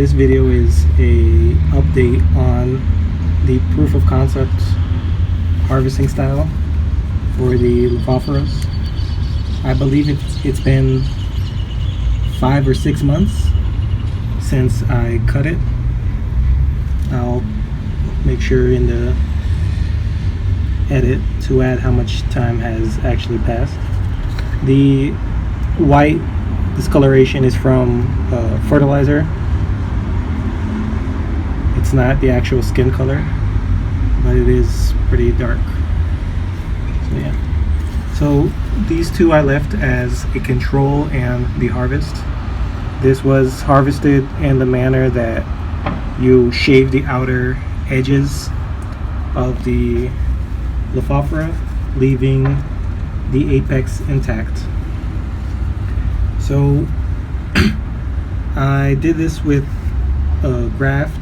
This video is a update on the proof of concept harvesting style for the Lophophoras. I believe it's been 5 or 6 months since I cut it. I'll make sure in the edit to add how much time has actually passed. The white discoloration is from fertilizer. It's not the actual skin color, but it is pretty dark. So yeah. So these two I left as a control and the harvest. This was harvested in the manner that you shave the outer edges of the Lophophora, leaving the apex intact. So I did this with a graft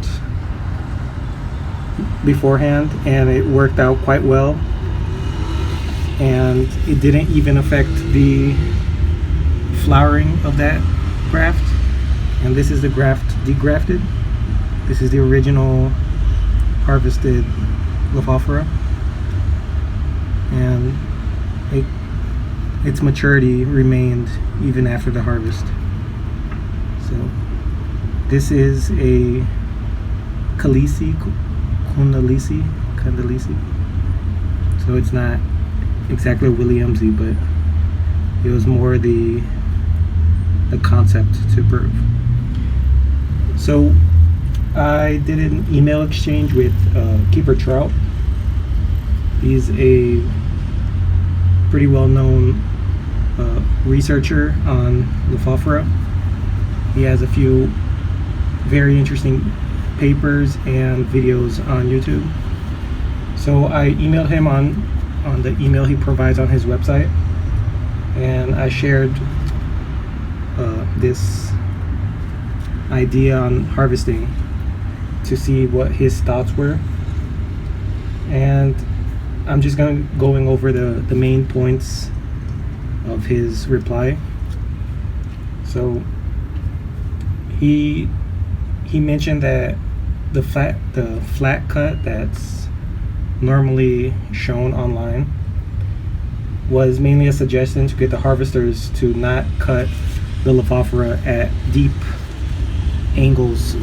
beforehand, and it worked out quite well, and it didn't even affect the flowering of that graft. And this is the graft degrafted. This is the original harvested Lophophora, and its maturity remained even after the harvest. So this is a Kundalisi. So it's not exactly Williamsy, but it was more the concept to prove. So I did an email exchange with Keeper Trout. He's a pretty well-known researcher on Lophophora. He has a few very interesting papers and videos on YouTube. So I emailed him on the email he provides on his website, and I shared this idea on harvesting to see what his thoughts were. And I'm just going over the main points of his reply. So he mentioned that the flat cut that's normally shown online was mainly a suggestion to get the harvesters to not cut the Lophophora at deep angles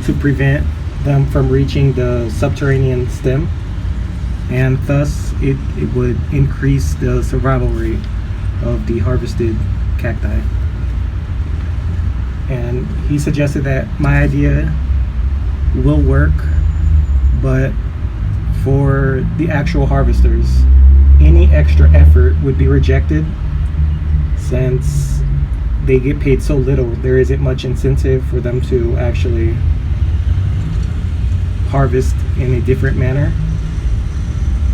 to prevent them from reaching the subterranean stem, and thus it would increase the survival rate of the harvested cacti. And he suggested that my idea will work, but for the actual harvesters, any extra effort would be rejected, since they get paid so little. There isn't much incentive for them to actually harvest in a different manner.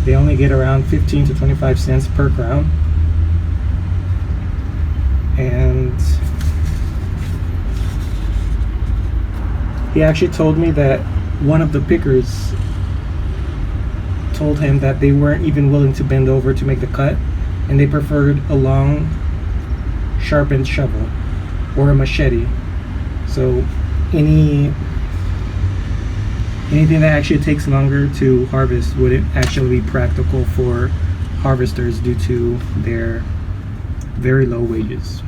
They only get around 15 to 25 cents per crown. And he actually told me that one of the pickers told him that they weren't even willing to bend over to make the cut, and they preferred a long, sharpened shovel or a machete. So anything that actually takes longer to harvest wouldn't actually be practical for harvesters due to their very low wages.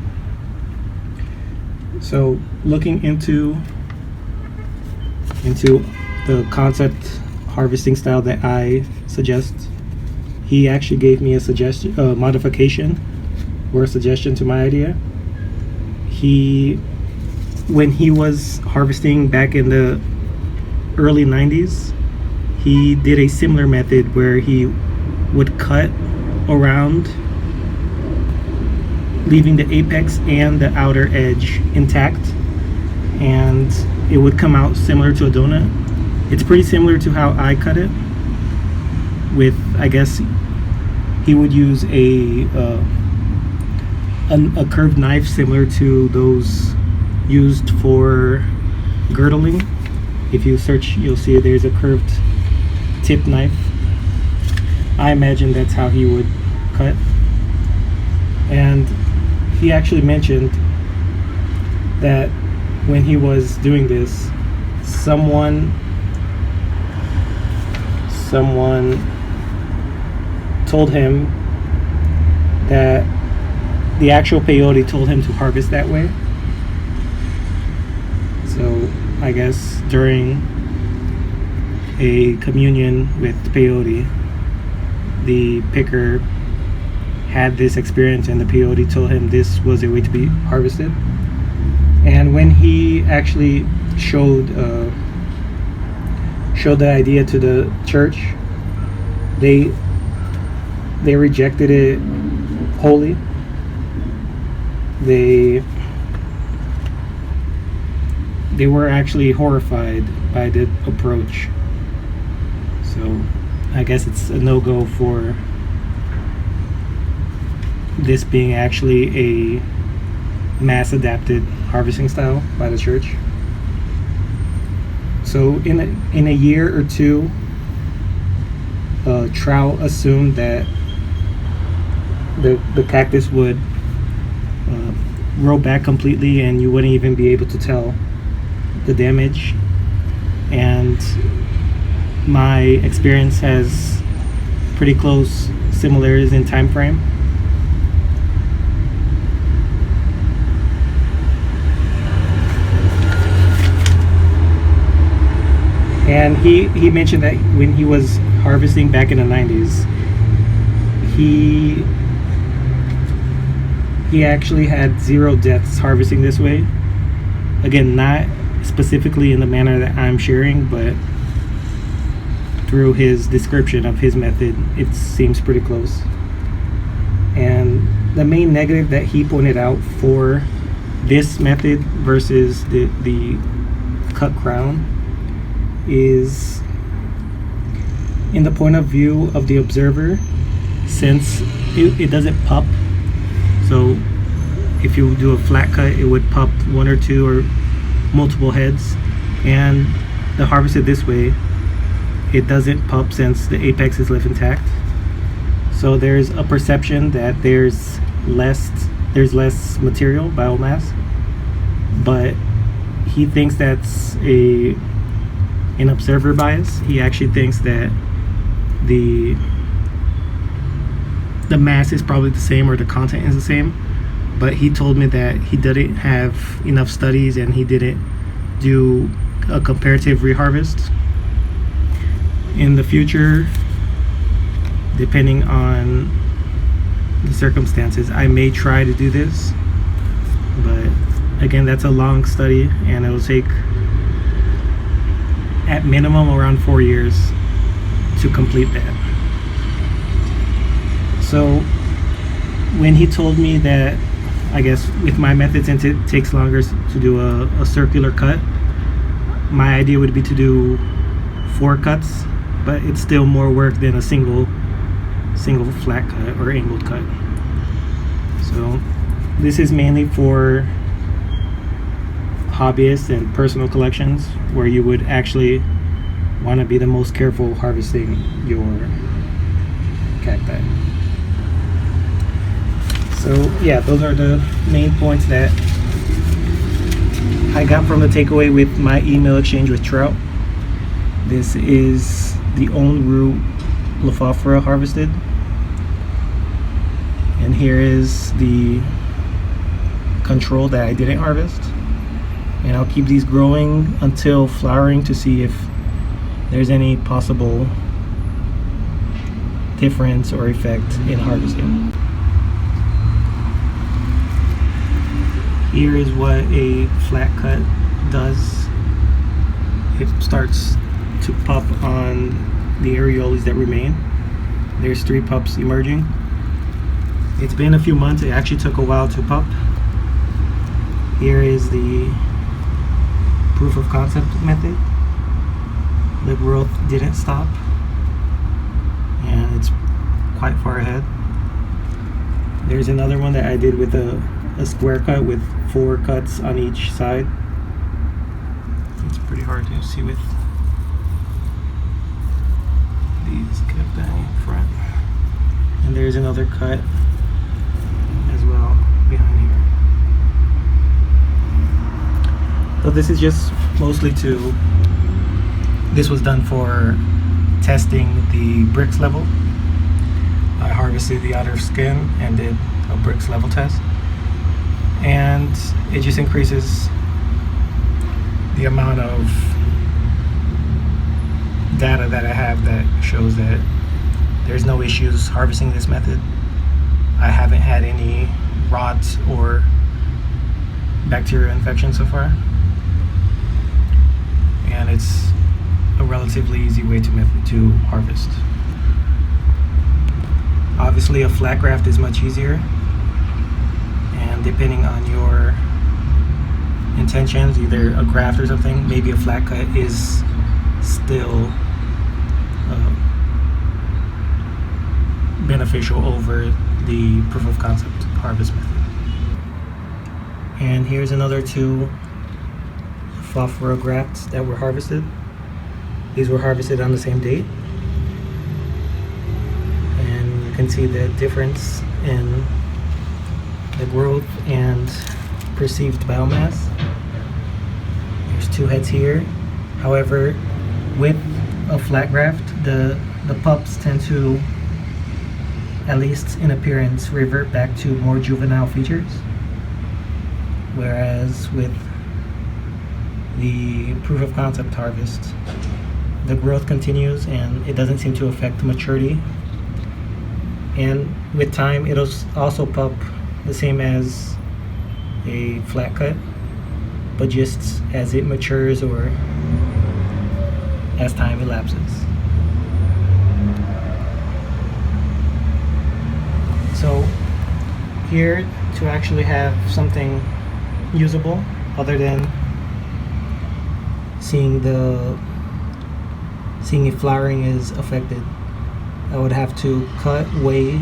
So looking into the concept harvesting style that I suggest, he actually gave me a suggestion, modification or a suggestion to my idea. When he was harvesting back in the early 90s, he did a similar method where he would cut around, leaving the apex and the outer edge intact, and it would come out similar to a donut. It's pretty similar to how I cut it, with, I guess, he would use a curved knife similar to those used for girdling. If you search, you'll see there's a curved tip knife. I imagine that's how he would cut. And he actually mentioned that when he was doing this, someone told him that the actual peyote told him to harvest that way. So I guess during a communion with peyote, the picker had this experience and the peyote told him this was a way to be harvested. And when he actually showed the idea to the church, they rejected it wholly. They were actually horrified by the approach. So I guess it's a no-go for this being actually a mass adapted harvesting style by the church. So in a year or two, Trout assumed that the cactus would grow back completely and you wouldn't even be able to tell the damage. And my experience has pretty close similarities in time frame. And he mentioned that when he was harvesting back in the 90s, he actually had 0 deaths harvesting this way. Again, not specifically in the manner that I'm sharing, but through his description of his method, it seems pretty close. And the main negative that he pointed out for this method versus the cut crown is in the point of view of the observer, since it doesn't pup. So if you do a flat cut, it would pup 1 or 2 or multiple heads, and the harvested this way, it doesn't pup since the apex is left intact. So there's a perception that there's less material, biomass, but he thinks that's an observer bias. He actually thinks that the mass is probably the same, or the content is the same, but he told me that he didn't have enough studies and he didn't do a comparative reharvest. In the future, depending on the circumstances, I may try to do this, but again, that's a long study and it'll take at minimum around 4 years to complete that. So when he told me that, I guess with my method, since it takes longer to do a circular cut, my idea would be to do 4 cuts, but it's still more work than a single flat cut or angled cut. So this is mainly for hobbyists and personal collections, where you would actually want to be the most careful harvesting your cacti. So yeah, those are the main points that I got from the takeaway with my email exchange with Trout. This is the only root Lophophora harvested, and here is the control that I didn't harvest. And I'll keep these growing until flowering to see if there's any possible difference or effect in harvesting. Here is what a flat cut does. It starts to pup on the areoles that remain. There's 3 pups emerging. It's been a few months. It actually took a while to pup. Here is the proof of concept method. The growth didn't stop, and it's quite far ahead. There's another one that I did with a square cut with 4 cuts on each side. It's pretty hard to see with these cacti in front. And there's another cut as well behind here. So this is just mostly this was done for testing the bricks level. I harvested the outer skin and did a bricks level test, and it just increases the amount of data that I have that shows that there's no issues harvesting this method. I haven't had any rots or bacterial infection so far, and it's a relatively easy way to harvest. Obviously a flat graft is much easier, and depending on your intentions, either a graft or something, maybe a flat cut is still beneficial over the proof of concept harvest method. And here's another 2 Lophophora grafts that were harvested. These were harvested on the same date, and you can see the difference in the growth and perceived biomass. There's 2 heads here. However, with a flat graft, the pups tend to, at least in appearance, revert back to more juvenile features, whereas with the proof of concept harvest, the growth continues and it doesn't seem to affect maturity, and with time it'll also pup the same as a flat cut, but just as it matures or as time elapses. So here, to actually have something usable other than seeing if flowering is affected, I would have to cut, weigh,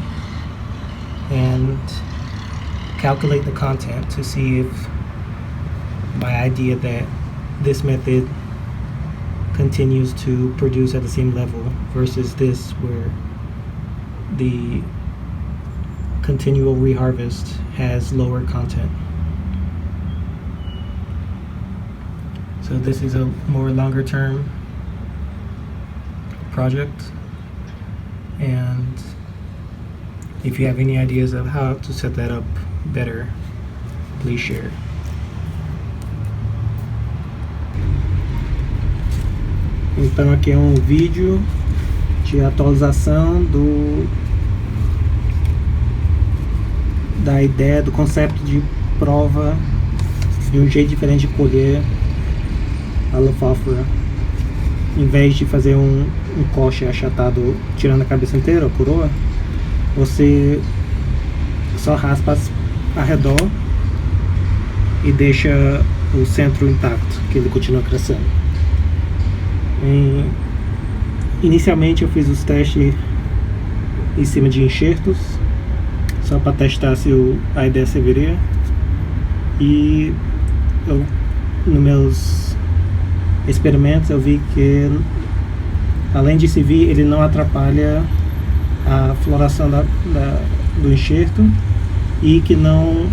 and calculate the content to see if my idea that this method continues to produce at the same level versus this where the continual reharvest has lower content. So this is a more longer term project, and if you have any ideas of how to set that up better, please share. Então aqui é um vídeo de atualização da ideia, do conceito de prova de um jeito diferente de colher a Lophophora. Em vez de fazer um coche achatado tirando a cabeça inteira, a coroa, você só raspa ao redor e deixa o centro intacto, que ele continua crescendo. Inicialmente eu fiz os testes em cima de enxertos, só para testar se a ideia serviria, e nos meus experimentos eu vi que, além de servir, ele não atrapalha a floração do enxerto, e que não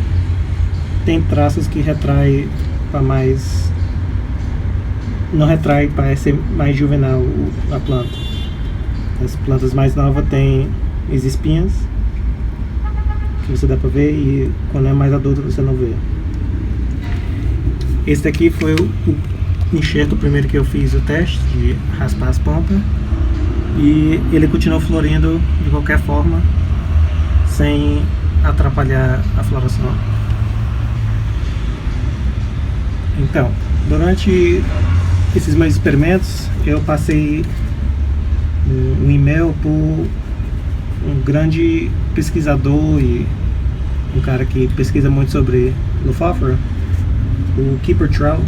tem traços que retrai para mais, não retrai para ser mais juvenal a planta. As plantas mais novas têm as espinhas que você dá para ver, e quando é mais adulto você não vê. Esse daqui foi o enxerto primeiro que eu fiz o teste de raspar as pontas, e ele continuou florindo de qualquer forma sem atrapalhar a floração. Então, durante esses meus experimentos eu passei um e-mail por um grande pesquisador e um cara que pesquisa muito sobre Lophophora, o Keeper Trout.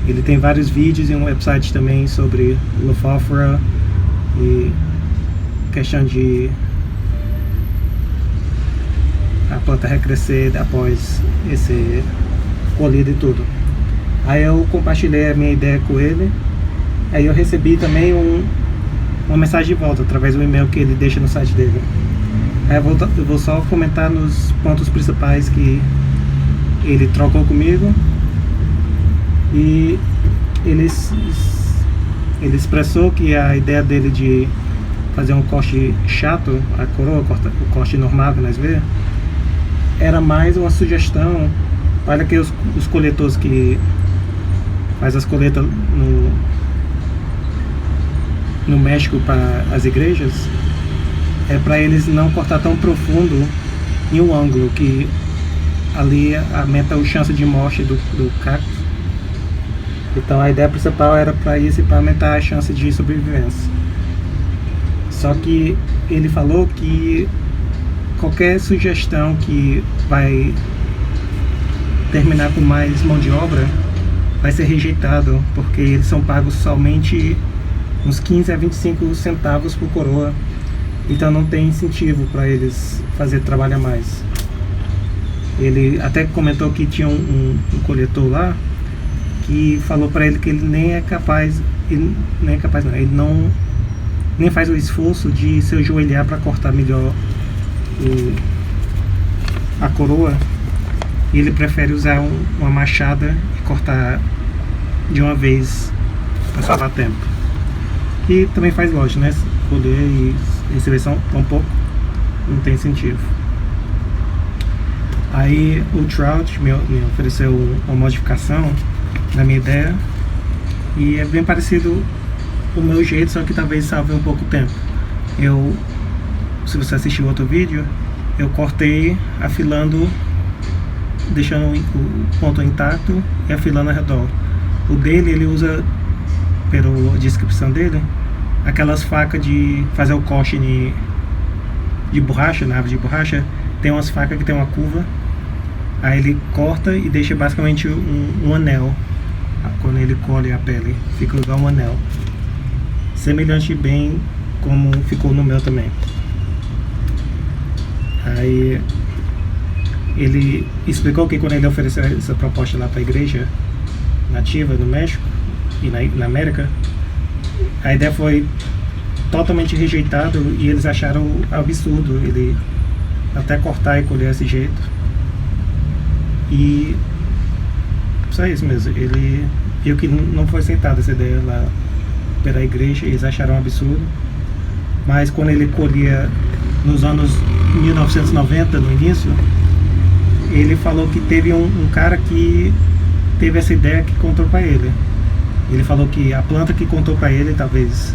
Ele tem vários vídeos e um website também sobre Lophophora e questão de a planta recrescer após esse colhido e tudo. Aí eu compartilhei a minha ideia com ele, aí eu recebi também uma mensagem de volta através do e-mail que ele deixa no site dele. Aí eu vou só comentar nos pontos principais que ele trocou comigo, E ele expressou que a ideia dele de fazer um corte chato, a coroa, o corte normal que nós vemos, era mais uma sugestão para que os coletores que faz as coletas no México para as igrejas, é para eles não cortar tão profundo em um ângulo que ali aumenta a chance de morte do cacto. Então a ideia principal era para isso e para aumentar a chance de sobrevivência. Só que ele falou que qualquer sugestão que vai terminar com mais mão de obra vai ser rejeitado, porque eles são pagos somente uns 15 a 25 centavos por coroa. Então não tem incentivo para eles fazer trabalho a mais. Ele até comentou que tinha um coletor lá que falou para ele que ele nem é capaz, ele nem faz o esforço de se ajoelhar para cortar melhor a coroa, e ele prefere usar uma machada e cortar de uma vez para salvar tempo. E também faz lógica, né? Colher e seleção tão pouco, não tem incentivo. Aí o Trout me ofereceu uma modificação na minha ideia, e é bem parecido o meu jeito, só que talvez salve um pouco tempo. Se você assistiu outro vídeo, eu cortei afilando, deixando o ponto intacto e afilando ao redor. O dele, ele usa, pela descrição dele, aquelas facas de fazer o corte de borracha, na árvore de borracha. Tem umas facas que tem uma curva, aí ele corta e deixa basicamente um anel. Quando ele colhe a pele, fica igual um anel, semelhante bem como ficou no meu também. Aí ele explicou que quando ele ofereceu essa proposta lá para a igreja nativa no México e na América, a ideia foi totalmente rejeitada e eles acharam absurdo ele até cortar e colher desse jeito. E só isso mesmo, ele viu que não foi aceitada essa ideia lá pela igreja, eles acharam um absurdo. Mas quando ele colhia nos anos 1990, no início, ele falou que teve um cara que teve essa ideia que contou para ele. Ele falou que a planta que contou para ele, talvez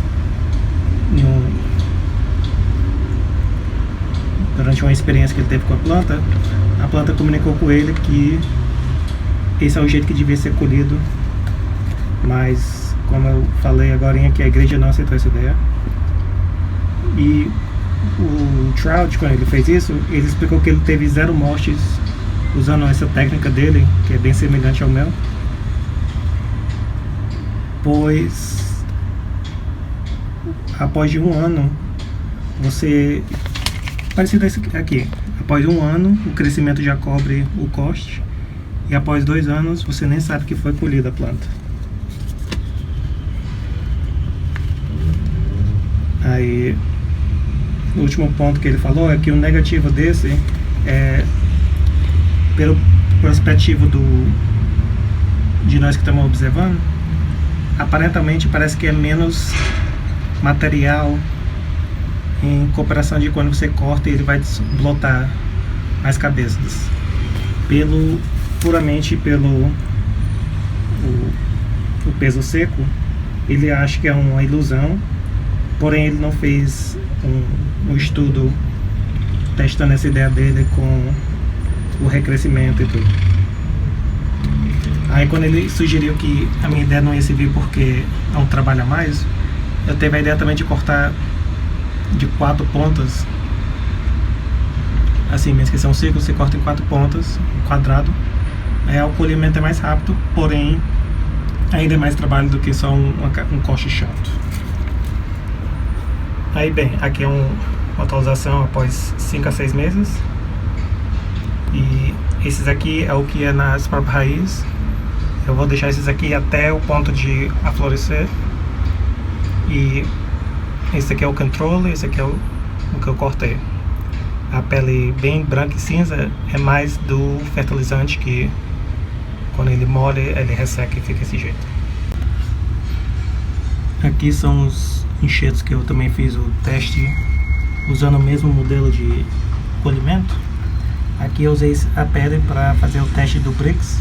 durante uma experiência que ele teve com a planta comunicou com ele que esse é o jeito que devia ser colhido. Mas, como eu falei agora, que a igreja não aceitou essa ideia. E o Trout, quando ele fez isso, ele explicou que ele teve 0 mortes usando essa técnica dele, que é bem semelhante ao meu. Pois após de 1 ano, parecido a isso aqui, após 1 ano o crescimento já cobre o custo, e após 2 anos você nem sabe que foi colhida a planta. Aí o último ponto que ele falou é que o negativo desse é, pelo perspectivo de nós que estamos observando, aparentemente parece que é menos material em comparação de quando você corta e ele vai blotar as cabeças. Puramente pelo o peso seco, ele acha que é uma ilusão, porém ele não fez um estudo testando essa ideia dele com o recrescimento e tudo. Aí quando ele sugeriu que a minha ideia não ia servir porque é um trabalho a mais, eu teve a ideia também de cortar de 4 pontas, assim mesmo que são um círculo, você corta em 4 pontas, um quadrado. Aí o colhimento é mais rápido, porém ainda é mais trabalho do que só um corte chato. Aí bem, aqui é uma atualização após 5 a 6 meses. E esses aqui é o que é nas próprias raízes. Eu vou deixar esses aqui até o ponto de aflorescer. E esse aqui é o controle, esse aqui é o que eu cortei. A pele bem branca e cinza é mais do fertilizante que Quando ele molha, ele resseca e fica desse jeito. Aqui são os enxertos que eu também fiz o teste usando o mesmo modelo de polimento. Aqui eu usei a pedra para fazer o teste do bricks.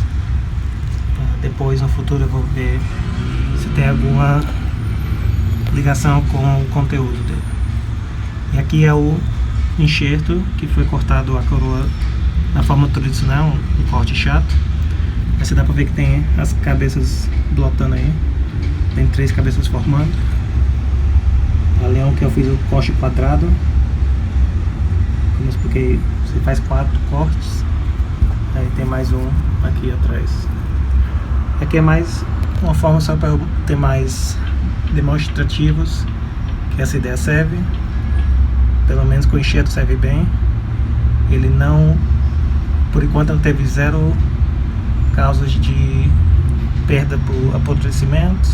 Depois no futuro eu vou ver se tem alguma ligação com o conteúdo dele. E aqui é o enxerto que foi cortado a coroa na forma tradicional, um corte chato. Aí você dá pra ver que tem as cabeças blotando aí. Tem 3 cabeças formando. Ali é um que eu fiz o corte quadrado. Como eu expliquei, você faz 4 cortes. Aí tem mais um aqui atrás. Aqui é mais uma forma só para eu ter mais demonstrativos que essa ideia serve. Pelo menos com o enxerto serve bem. Ele não, por enquanto não teve 0 causas de perda por apodrecimento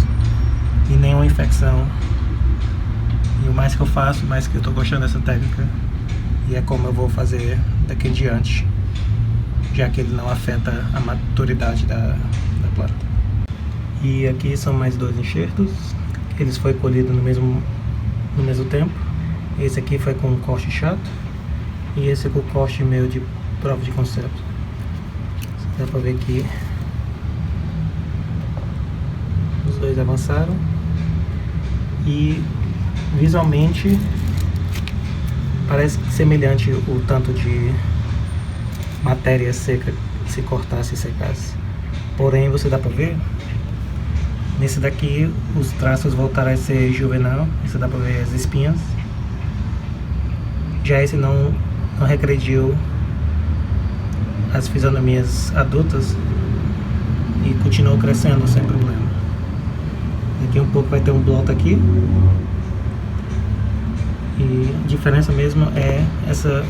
e nenhuma infecção. E o mais que eu faço, o mais que eu estou gostando dessa técnica, e é como eu vou fazer daqui em diante, já que ele não afeta a maturidade da planta. E aqui são mais 2 enxertos. Eles foram colhidos no mesmo tempo. Esse aqui foi com um corte chato e esse com o corte meio de prova de conceito. Dá pra ver que os 2 avançaram e visualmente parece semelhante o tanto de matéria seca se cortasse e secasse. Porém, você dá pra ver, nesse daqui os traços voltaram a ser juvenal, você dá pra ver as espinhas. Já esse não regrediu as fisionomias adultas e continuou crescendo sem problema. Aqui um pouco vai ter um bloco aqui. E a diferença mesmo é essa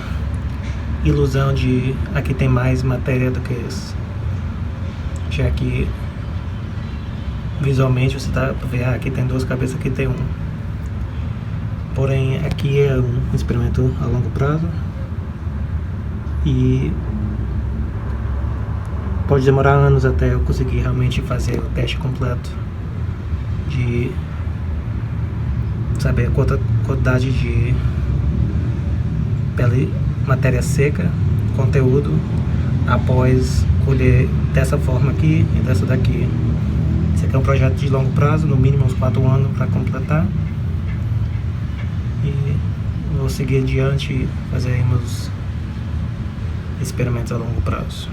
ilusão de aqui tem mais matéria do que esse. Já que visualmente você tá pra ver, aqui tem 2 cabeças, aqui tem 1. Porém, aqui é um experimento a longo prazo e pode demorar anos até eu conseguir realmente fazer o teste completo de saber a quantidade de pele, matéria seca, conteúdo, após colher dessa forma aqui e dessa daqui. Esse aqui é um projeto de longo prazo, no mínimo uns 4 anos para completar. E vou seguir adiante e fazermos experimentos a longo prazo.